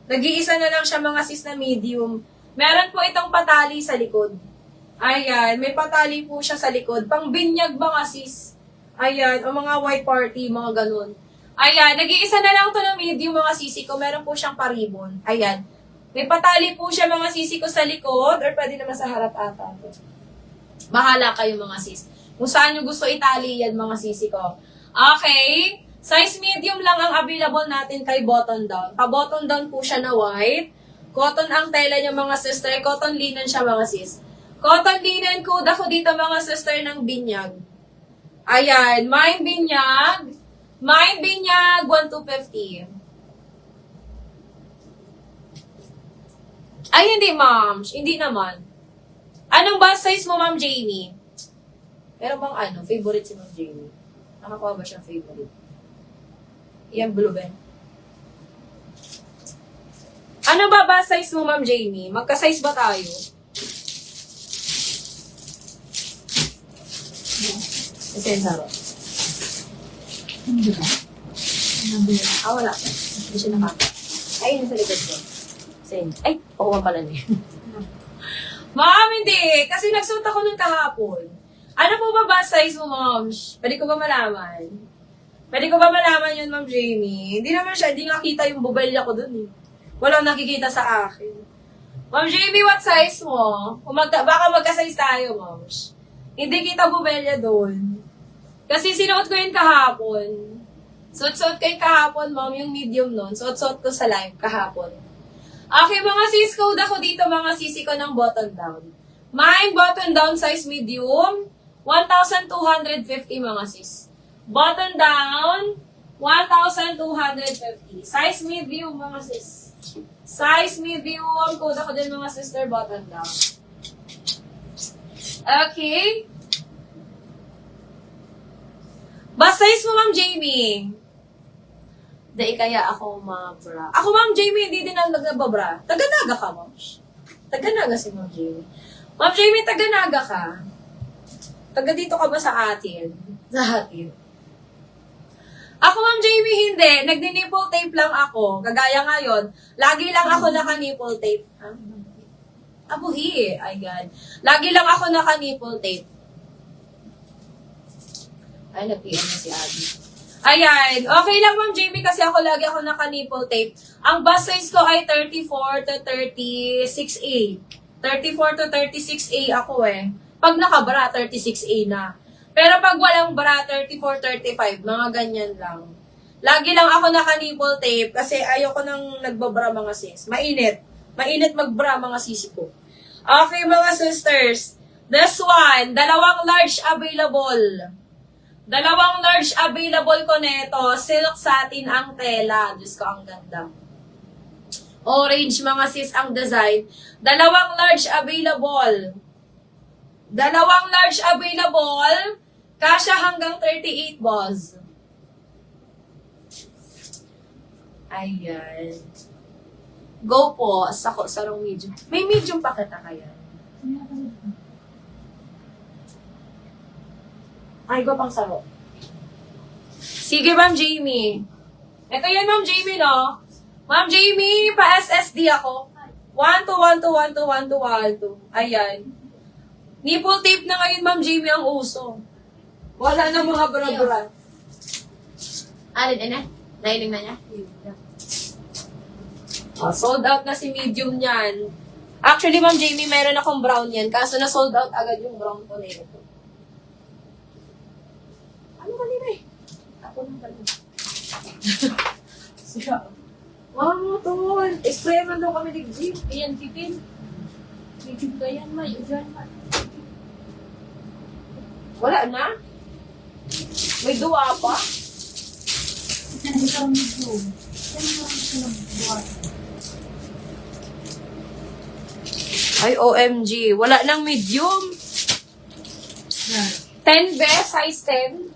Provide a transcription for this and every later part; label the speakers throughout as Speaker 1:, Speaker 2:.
Speaker 1: Nag-iisa na lang siya mga sis na medium. Meron po itong patali sa likod. Ayan, may patali po siya sa likod. Pang binyag mga sis. Ayan, o mga white party, mga ganun. Ayan, nag-iisa na lang to ng medium mga sisi ko. Meron po siyang paribon. Ayan. May patali po siya mga sisi ko sa likod or pwede naman sa harap ata. Bahala kayo mga sis. Kung saan nyo gusto itali yan mga sisi ko. Okay. Size medium lang ang available natin kay button down. Pa-button down po siya na white. Cotton ang tela niya mga sister. Cotton linen siya mga sis. Cotton linen code ako dito mga sister ng binyag. Ayan. Mine binyag. Mine binyag 1,250. Ay, hindi ma'am. Hindi naman. Anong bust size mo ma'am Jamie? Meron bang favorite si ma'am Jamie? Nakakuha ba siya favorite? Yan, blue ben. Ano ba size mo, Ma'am Jamie? Magka-size ba tayo? Ito yung saro.
Speaker 2: Hindi ba?
Speaker 1: Wala. Hindi siya nakaka. Ay, nasa likod ko. Send. Ay, pakuha pala niya. Ma'am, hindi. Kasi nagsuot ako nung kahapon. Ano po ba size mo, Ma'am? Pwede ko ba malaman? Pwede ko ba malaman yun, Ma'am Jamie? Hindi naman siya, hindi nakita yung bubelya ko dun eh. Walang nakikita sa akin. Ma'am Jamie, what size mo? Baka magka-size tayo, Ma'am. Hindi kita bubelya dun. Kasi sinuot ko yun kahapon. Suot-suot ko yun kahapon, Ma'am, yung medium nun. Suot-suot ko sa live kahapon. Okay, mga sis, code ako dito, mga sisi ko ng button down. Mine button down size medium, 1,250 mga sis. Button down, 1,250. Size medium, mga sis. Size medium. Code ako din, mga sister, button down. Okay. Bust size mo, Ma'am Jamie. Dahil kaya ako mabra. Ako, Ma'am Jamie, hindi din ako nagbabra. Taga-Naga ka, Ma'am. Taga-Naga si Ma'am Jamie. Ma'am Jamie, taga-Naga ka. Taga dito ka ba sa atin? Sa atin. Ako, Ma'am Jamie, hindi. Nagdi-nipple tape lang ako. Kagaya ngayon, lagi lang ako naka-nipple tape. Abuhi. Ay, God. Lagi lang ako naka-nipple tape. Ay, nag-PM na si Abby. Ayan. Okay lang, Ma'am Jamie, kasi ako lagi ako naka-nipple tape. Ang bust size ko ay 34 to 36A. 34 to 36A ako eh. Pag nakabra, 36A na. Pero pag walang bra, 34, 35, mga ganyan lang. Lagi lang ako naka-nipple tape kasi ayoko nang nagbabra mga sis. Mainit. Mainit magbra mga sisi ko. Okay mga sisters. This one, dalawang large available. Dalawang large available ko neto. Silk satin ang tela. Diyos ko, ang ganda. Orange mga sis ang design. Dalawang large available. Dalawang large available. Kasya hanggang 38 balls. Ayan. Go po. Sarong medium. May medium pa kita kaya. Ay, go pang saro. Sige, Ma'am Jamie. Ito yan, Ma'am Jamie, no? Ma'am Jamie, pa-SSD ako. 1 to 1 to 1 to 1 to 1 to. Ayan. Nipple tape na ngayon, Ma'am Jamie, ang uso. Wala na mga bra-bra. Alin na? Nailing na niya? Sold out na si medium niyan. Actually, Ma'am Jamie, meron akong brown yan. Kaso na sold out agad yung brown ko na ito. Ano kanina eh? Ako nang kanina. Siya. Wow, tol. Spray man daw kami dig-dig. Ayan, tipin. Dig-dig ka yan, ma. Yun dyan, ma. Wala na? May duwa pa? Ay, OMG. Wala nang medium. 10 be? Size 10?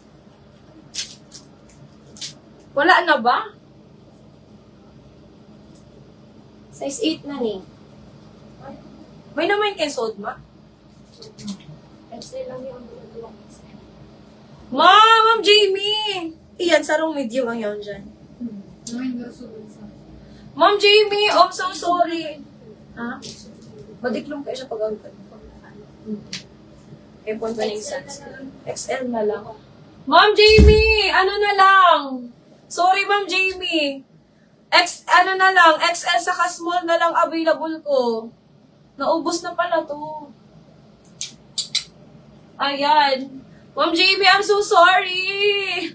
Speaker 1: Wala na ba? Size 8 na ni. May naman kay sold, ma? XL lang yung Ma'am Jamie! Iyan, sarong medium ang yun dyan. Ma'am Jamie, I'm so sorry. Ha? Madiklong kayo siya pag-angkat. Ipon ba na yung size? XL na lang. Ma'am Jamie, ano na lang? Sorry, Ma'am Jamie. Ano na lang, XL saka small na lang available ko. Naubos na pala to. Ayan. Ma'am Jamie, I'm so sorry.